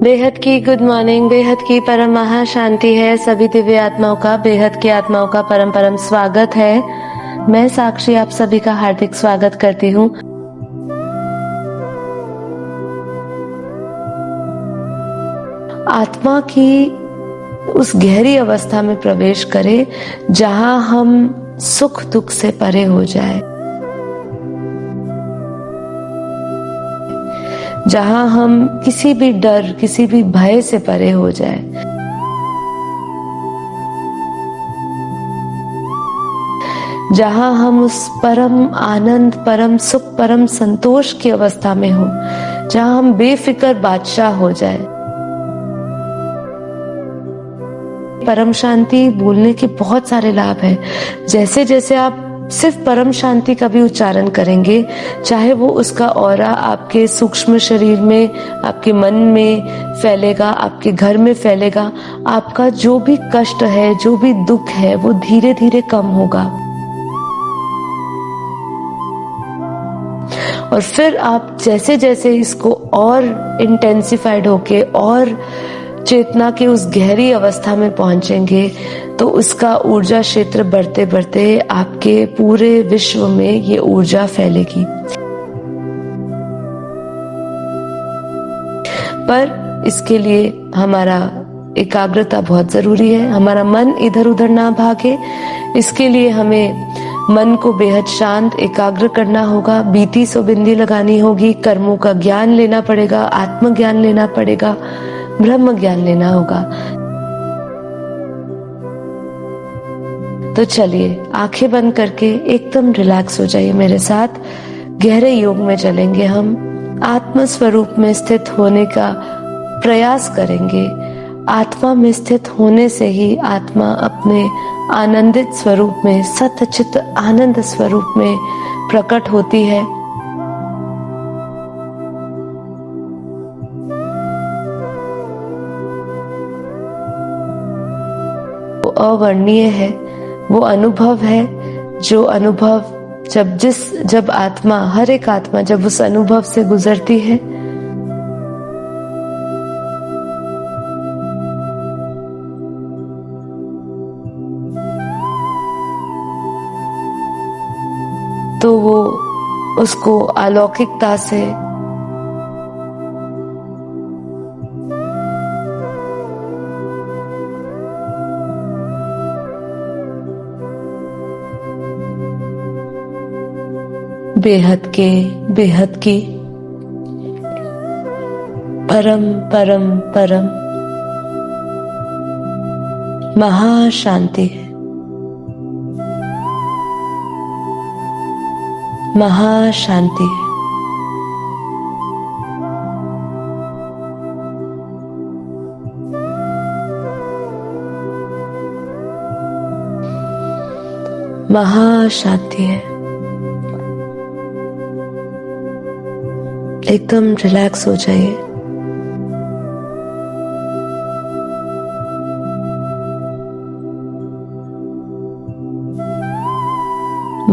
बेहद की good morning. बेहद की परम महाशांति है। सभी दिव्य आत्माओं का, बेहद की आत्माओं का परम परम स्वागत है। मैं साक्षी आप सभी का हार्दिक स्वागत करती हूँ। आत्मा की उस गहरी अवस्था में प्रवेश करें जहां हम सुख दुख से परे हो जाए, जहां हम किसी भी डर, किसी भी भय से परे हो जाए, जहां हम उस परम आनंद, परम सुख, परम संतोष की अवस्था में हो, जहां हम बेफिक्र बादशाह हो जाए। परम शांति बोलने के बहुत सारे लाभ हैं। जैसे जैसे आप सिर्फ परम शांति का भी उच्चारण करेंगे, चाहे वो उसका ऑरा आपके सूक्ष्म शरीर में, आपके मन में फैलेगा, आपके घर में फैलेगा, आपका जो भी कष्ट है, जो भी दुख है, वो धीरे धीरे कम होगा। और फिर आप जैसे जैसे इसको और इंटेंसिफाइड होके और चेतना की उस गहरी अवस्था में पहुंचेंगे, तो उसका ऊर्जा क्षेत्र बढ़ते बढ़ते आपके पूरे विश्व में ये ऊर्जा फैलेगी। पर इसके लिए हमारा एकाग्रता बहुत जरूरी है। हमारा मन इधर उधर ना भागे। इसके लिए हमें मन को बेहद शांत, एकाग्र करना होगा। बीती सो बिंदी लगानी होगी। कर्मों का ज्ञान लेना पड़ेगा, आत्मज्ञान लेना पड़ेगा, ब्रह्म ज्ञान लेना होगा। तो चलिए आंखें बंद करके एकदम रिलैक्स हो जाइए मेरे साथ। गहरे योग में चलेंगे हम। आत्म स्वरूप में स्थित होने का प्रयास करेंगे। आत्मा में स्थित होने से ही आत्मा अपने आनंदित स्वरूप में, सतचित आनंद स्वरूप में प्रकट होती है। वो अवर्णनीय है, वो अनुभव है, जो अनुभव जब आत्मा, हर एक आत्मा जब उस अनुभव से गुजरती है, तो वो उसको अलौकिकता से, बेहद की परम परम परम महाशांति है। महाशांति है। महाशांति है। एकदम रिलैक्स हो जाइए।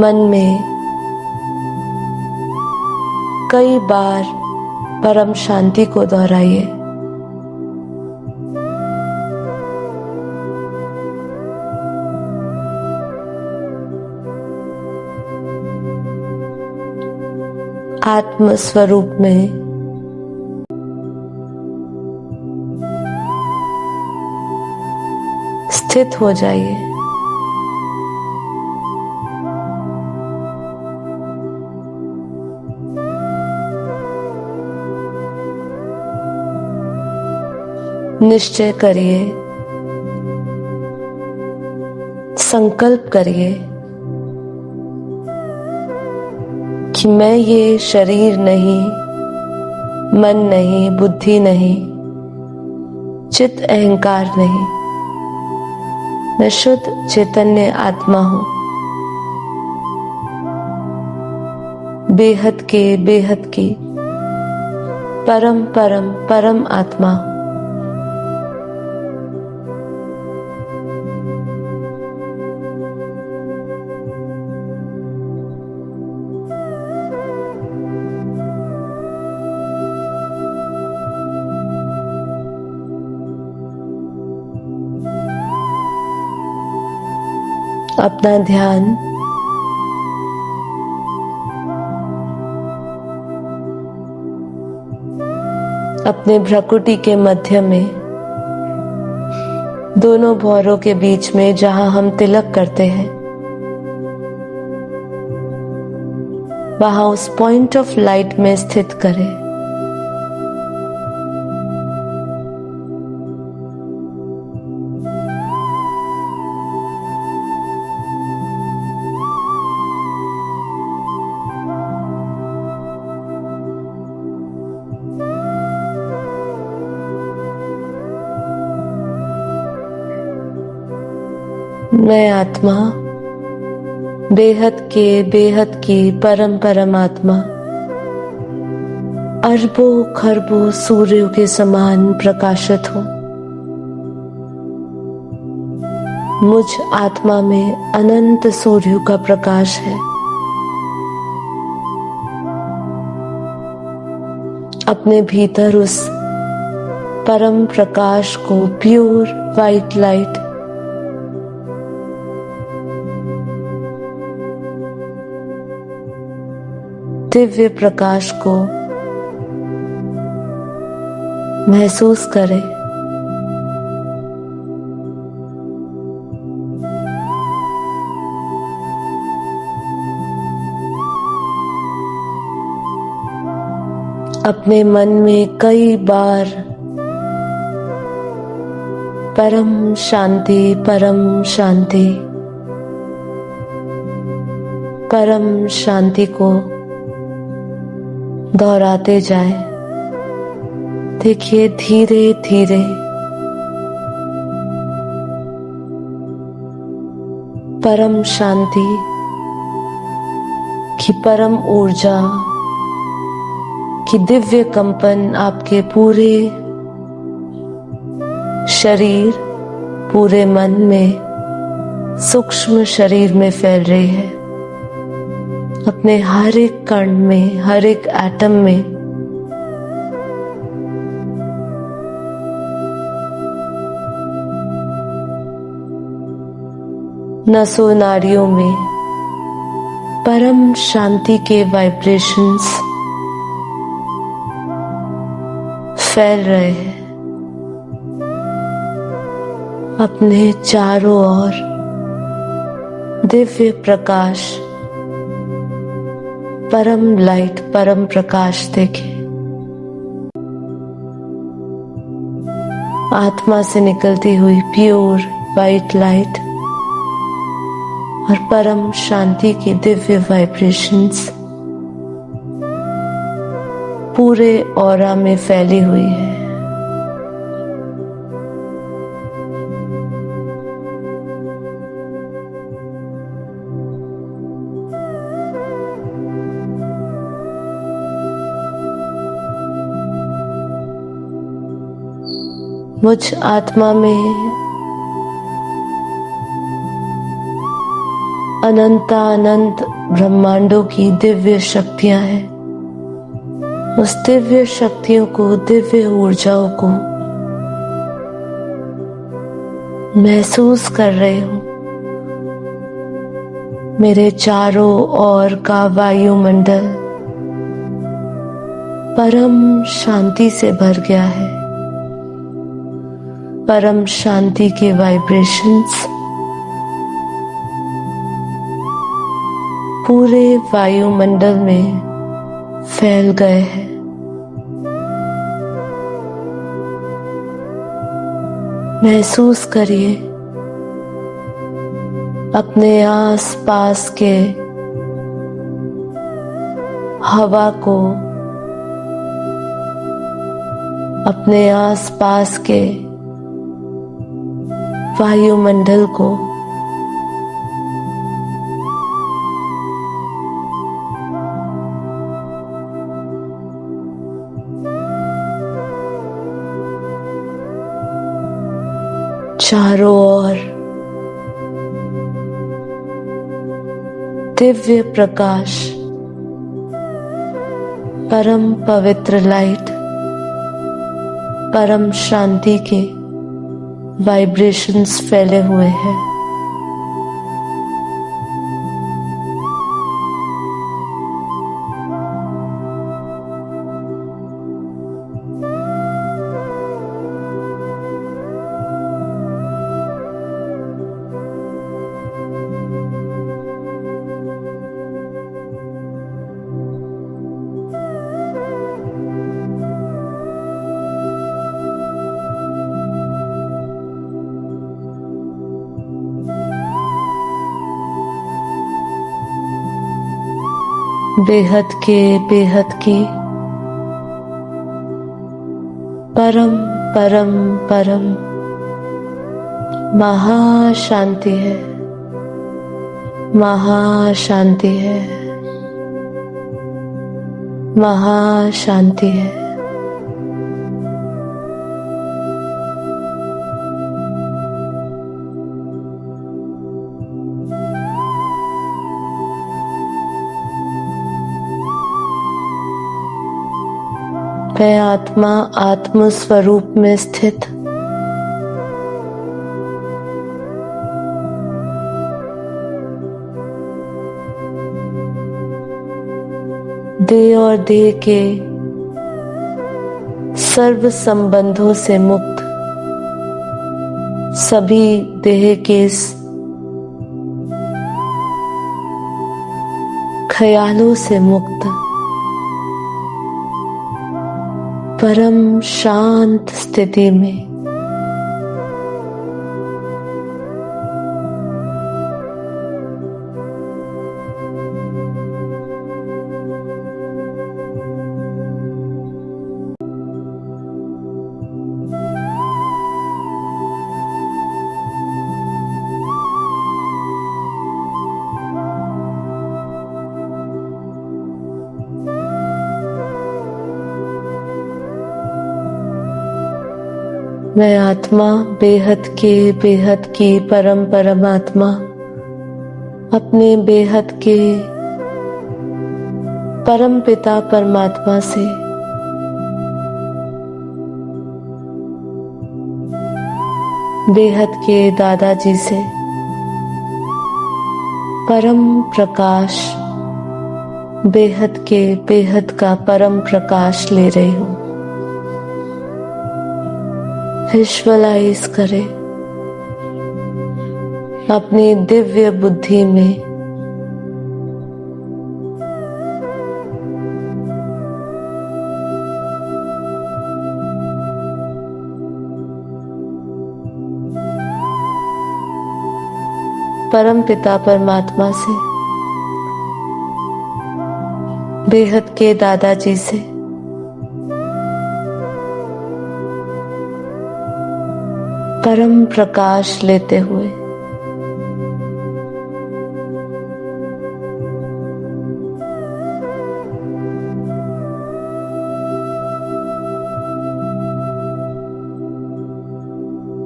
मन में कई बार परम शांति को दोहराइए। आत्म स्वरूप में स्थित हो जाइए। निश्चय करिए, संकल्प करिए कि मैं ये शरीर नहीं, मन नहीं, बुद्धि नहीं, चित्त अहंकार नहीं, मैं शुद्ध चैतन्य आत्मा हूं। बेहद की परम परम परम आत्मा हूं। अपना ध्यान अपने भ्रुकुटी के मध्य में, दोनों भौरों के बीच में जहां हम तिलक करते हैं, वहां उस पॉइंट ऑफ लाइट में स्थित करें। मैं आत्मा, बेहद की परम परमात्मा, अरबों खरबों सूर्यों के समान प्रकाशित हूं। मुझ आत्मा में अनंत सूर्यों का प्रकाश है। अपने भीतर उस परम प्रकाश को, pure white light, Divya Prakash को महसूस करें। अपने मन में कई बार परम शांति, परम शांति, परम शांति को दोहराते जाएं। देखिए धीरे धीरे परम शांति की परम ऊर्जा की दिव्य कंपन आपके पूरे शरीर, पूरे मन में, सूक्ष्म शरीर में फैल रही है। अपने हर एक कण में, हर एक एटम में नसों नाड़ियों में परम शांति के वाइब्रेशंस फैल रहे हैं। अपने चारों ओर दिव्य प्रकाश, परम लाइट, परम प्रकाश देखें। आत्मा से निकलती हुई प्योर वाइट लाइट और परम शांति की दिव्य वाइब्रेशंस पूरे ऑरा में फैली हुई है। मुझ आत्मा में अनंत ब्रह्मांडों की दिव्य शक्तियां हैं। उस दिव्य शक्तियों को, दिव्य ऊर्जाओं को महसूस कर रही हूं। मेरे चारों ओर का वायुमंडल परम शांति से भर गया है। परम शांति के वाइब्रेशंस पूरे वायुमंडल में फैल गए हैं। महसूस करिए अपने आस पास के हवा को, अपने आस पास के वायुमंडल को चारों ओर दिव्य प्रकाश, परम पवित्र लाइट, परम शांति के वाइब्रेशंस फैले हुए हैं। बेहद के बेहद की परम परम परम महाशांति है, महाशांति है, महाशांति है। वह आत्मा आत्म स्वरूप में स्थित देह और देह के सर्व संबंधों से मुक्त, सभी देह के ख्यालों से मुक्त, परम शांत स्थिति में मैं आत्मा बेहद की परम परमात्मा अपने बेहद के परम पिता परमात्मा से बेहद के दादाजी से परम प्रकाश, बेहद के बेहद का परम प्रकाश ले रही हूं। विजुअलाइज करें अपनी दिव्य बुद्धि में परम पिता परमात्मा से, बेहद के दादाजी से परम प्रकाश लेते हुए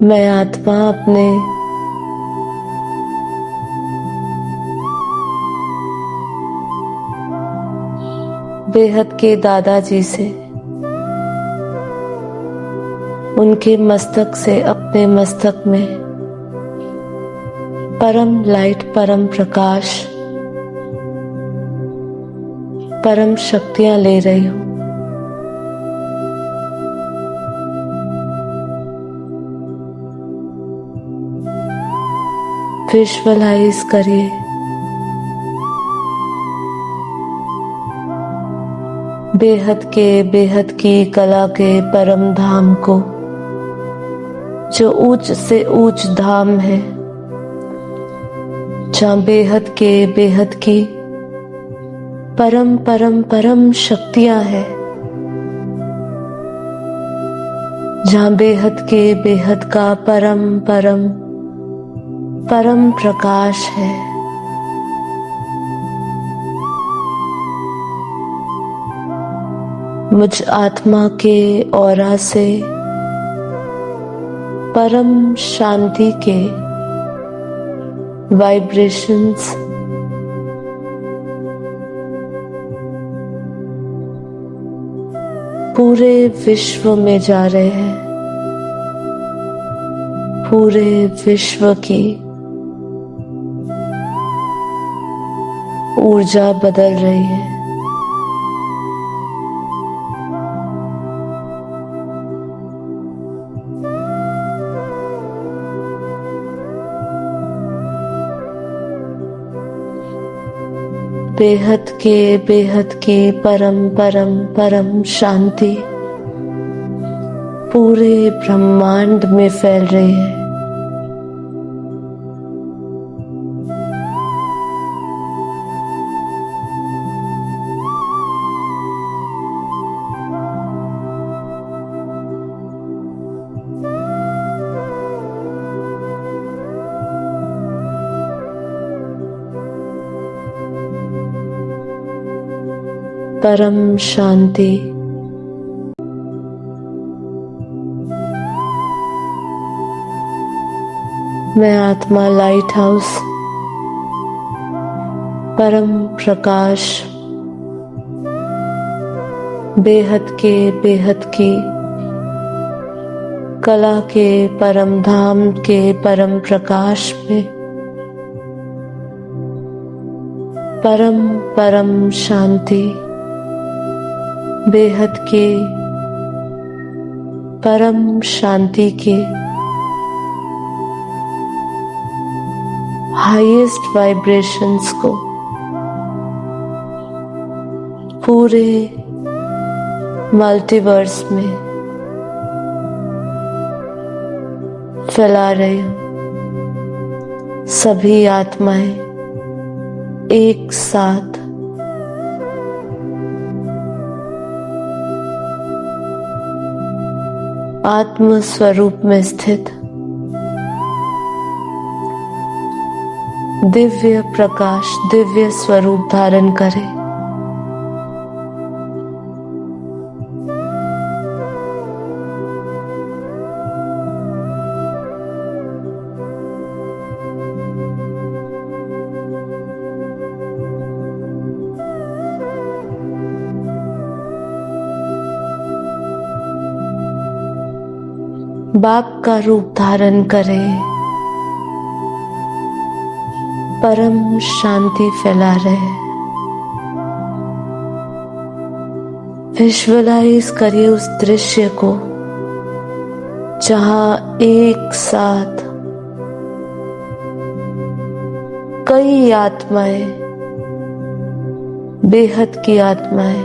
मैं आत्मा अपने बेहद के दादाजी से, उनके मस्तक से अपने मस्तक में परम लाइट, परम प्रकाश, परम शक्तियां ले रही हूं। विजुअलाइज करिए बेहद की कला के परम धाम को, जो ऊंच से ऊंच धाम है, जहां बेहद की परम परम परम शक्तियां है, जहां बेहद के बेहद का परम परम परम प्रकाश है। मुझ आत्मा के ऑरा से परम शांति के वाइब्रेशंस पूरे विश्व में जा रहे हैं। पूरे विश्व की ऊर्जा बदल रही है। बेहद की परम परम परम शांति पूरे ब्रह्मांड में फैल रही है। परम शांति। मैं आत्मा लाइट हाउस परम प्रकाश बेहद की कला के परम धाम के परम प्रकाश में परम शांति बेहद के परम शांति के हाईएस्ट वाइब्रेशंस को पूरे मल्टीवर्स में फैला रही हूं। सभी आत्माएं एक साथ आत्म स्वरूप में स्थित दिव्य प्रकाश दिव्य स्वरूप धारण करें। बाप का रूप धारण करें। परम शांति फैला रहे। विजुअलाइज करिए उस दृश्य को जहां एक साथ कई आत्माएं बेहद की आत्माएं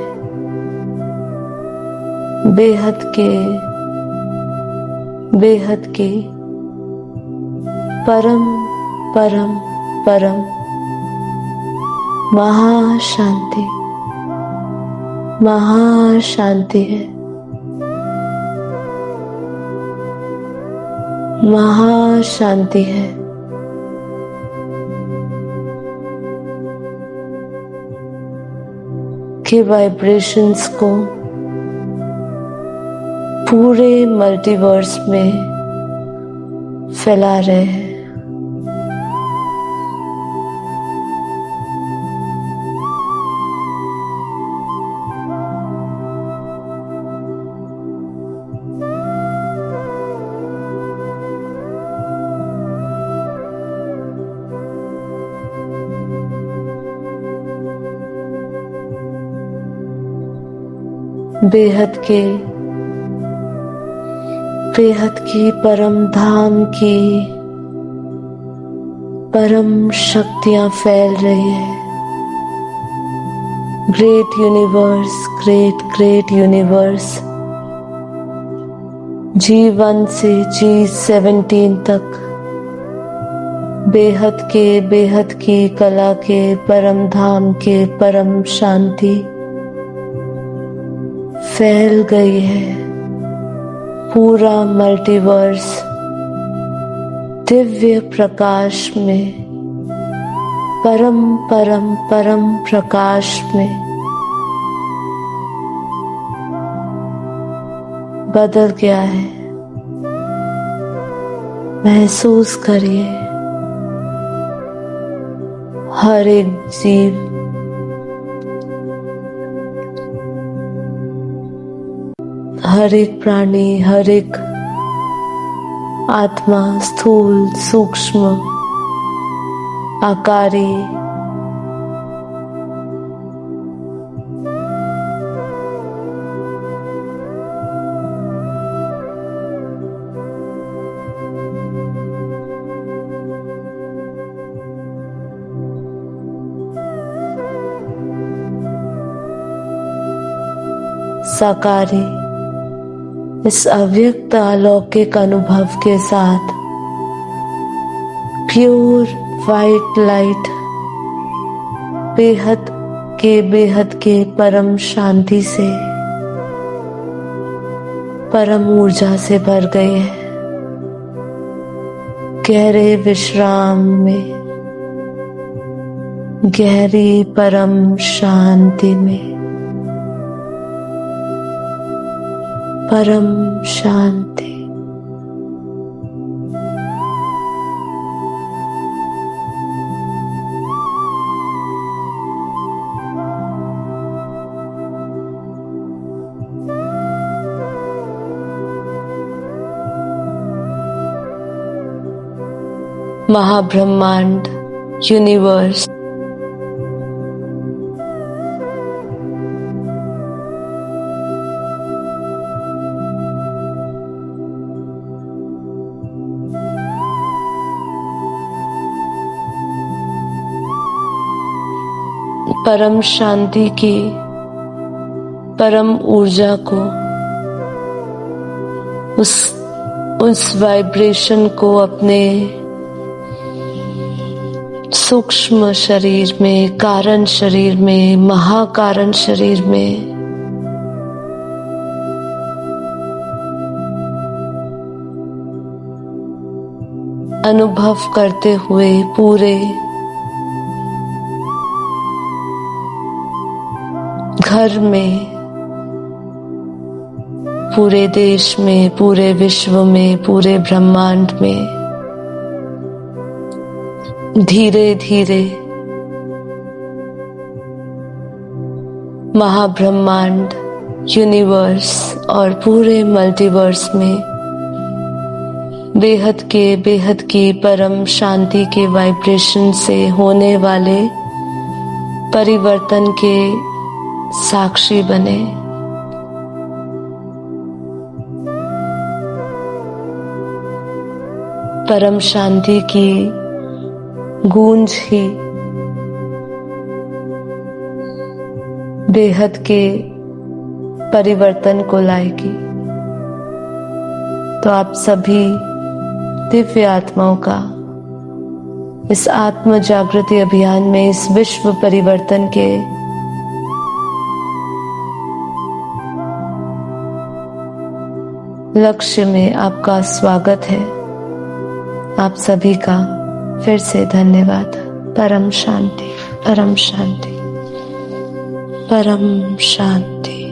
बेहद के परम महाशांति है। महाशांति है। के वाइब्रेशंस को पूरे मल्टीवर्स में फैला रहे हैं। बेहद की परम धाम की परम शक्तियां फैल रही है। ग्रेट यूनिवर्स G1 से G17 तक बेहद की कला के परम धाम के परम शांति फैल गई है। पूरा मल्टीवर्स दिव्य प्रकाश में परम प्रकाश में बदल गया है। महसूस करिए हर एक जीव हर एक प्राणी हर एक आत्मा स्थूल सूक्ष्म आकारी साकारी इस अव्यक्त अलौकिक अनुभव के साथ प्योर वाइट लाइट बेहद के परम शांति से परम ऊर्जा से भर गए हैं। गहरे विश्राम में गहरी परम शांति में परम शांति। महाब्रह्मांड, यूनिवर्स, परम शांति की परम ऊर्जा को, उस वाइब्रेशन को अपने सूक्ष्म शरीर में, कारण शरीर में, महाकारण शरीर में अनुभव करते हुए पूरे घर में, पूरे देश में, पूरे विश्व में, पूरे ब्रह्मांड में धीरे धीरे महाब्रह्मांड, यूनिवर्स और पूरे मल्टीवर्स में बेहद की परम शांति के वाइब्रेशन से होने वाले परिवर्तन के साक्षी बने। परम शांति की गूंज ही बेहद के परिवर्तन को लाएगी। तो आप सभी दिव्य आत्माओं का इस आत्म जागृति अभियान में, इस विश्व परिवर्तन के लक्ष्य में आपका स्वागत है। आप सभी का फिर से धन्यवाद। परम शांति, परम शांति, परम शांति।